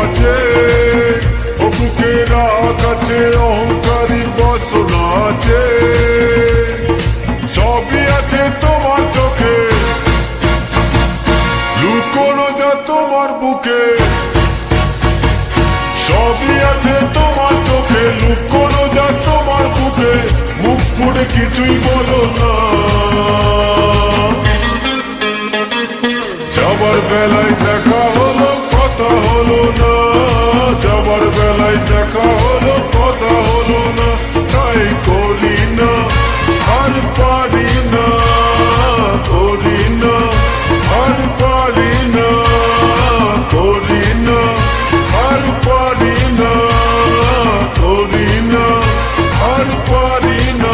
আছে, ও বুকের কাছে অহংকারী বাসনা আছে। সবই আছে তোমার চোখে, লুকোনো যা তোমার বুকে। সবই আছে তোমার চোখে, লুকোনো যা তোমার বুকে। মুখ ফুটে কিছুই বলো না, যাবার বেলায় দেখা হলো কথা হলো না। যাবার বেলায় দেখা হলো কথা হলো না। তাই করি না, আর পারি না, করি না, আর পারি না, করি না, আর পারি না, করি না, আর পারি না।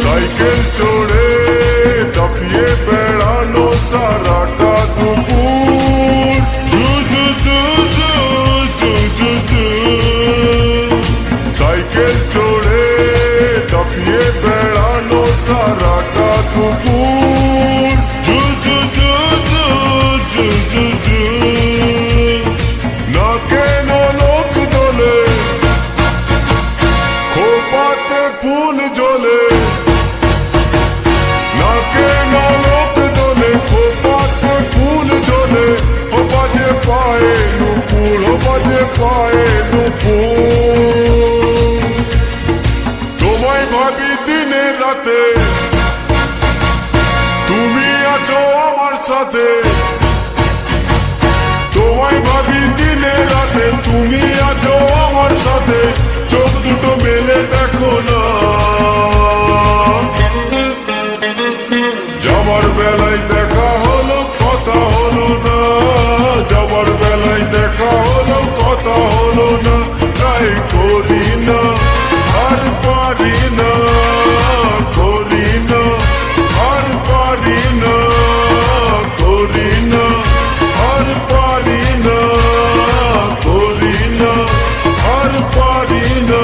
সাইকেল চড়ে দাপিয়ে বেড়ানো সারাটা দুপুর, সাইকেল চড়ে দাপিয়ে বেড়ানো সারাটা দুপুর। না কেন লোক দোলে, খোপাতে ফুল জ্বলে। না কেন লোক দোলে, খোপাতে ফুল জ্বলে। ও বাজে পায়ে নুপুর, ও বাজে পায়ে নুপুর। তোমায় ভাবি দিনে রাতে, তুমি আছো আমার সাথে। তোমায় ভাবি দিনে রাতে, তুমি আছো আমার সাথে। চোখ দুটো মেলে দেখো না, যাবার বেলায় দেখা হলো কথা হলো না। যাবার বেলায় দেখা হলো কথা হলো না। তাই করি না, আর পারি না, করি না, আর পারি না, করি না, আর পারি না, করি না, আর পারি না।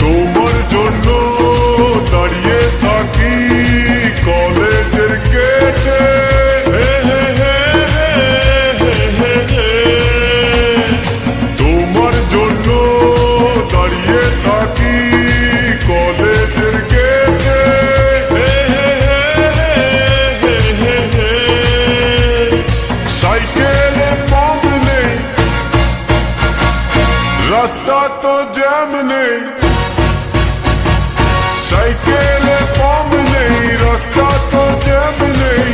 তোমার জন্য দাঁড়িয়ে থাকি কলেজের গেটে। তোমার জন্য দাঁড়িয়ে থাকি কলেজের গেটে। সাইকেলে পাম্প নেই, রাস্তা তো জ্যাম নেই। সাইকেলে পাম্প নেই, রাস্তা তো জ্যাম নেই।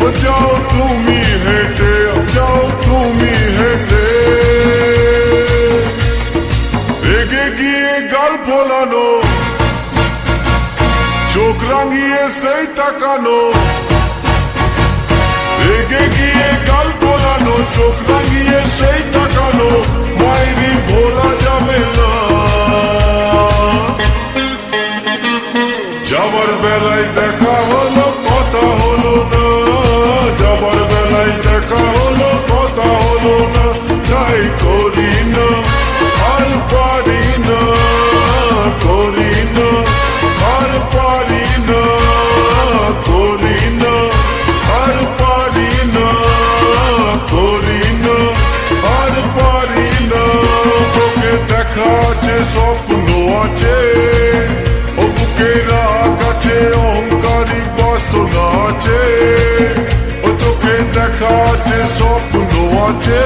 ও যাও তুমি হেঁটে, যাও তুমি হেঁটে। রেগে গিয়ে গাল ফোলানো, চোখ রাঙিয়ে সেই তাকানো। রেগে গিয়ে গাল ফোলানো, চোখ রাঙিয়ে সেই তাকানো। মাইরি ভোলা যাবে না, যাবার বেলায় দেখা হলো কথা হলো না। যাবার বেলায় দেখা হলো কথা হলো না। তাই করি না, আর পারি না, করি না, আর পারি না, করি না, আর পারি না, করি না, আর আছে, ও বুকে রাগ আছে, অহংকারী বাসনা আছে, ও চোখে দেখা আছে, স্বপ্ন আছে।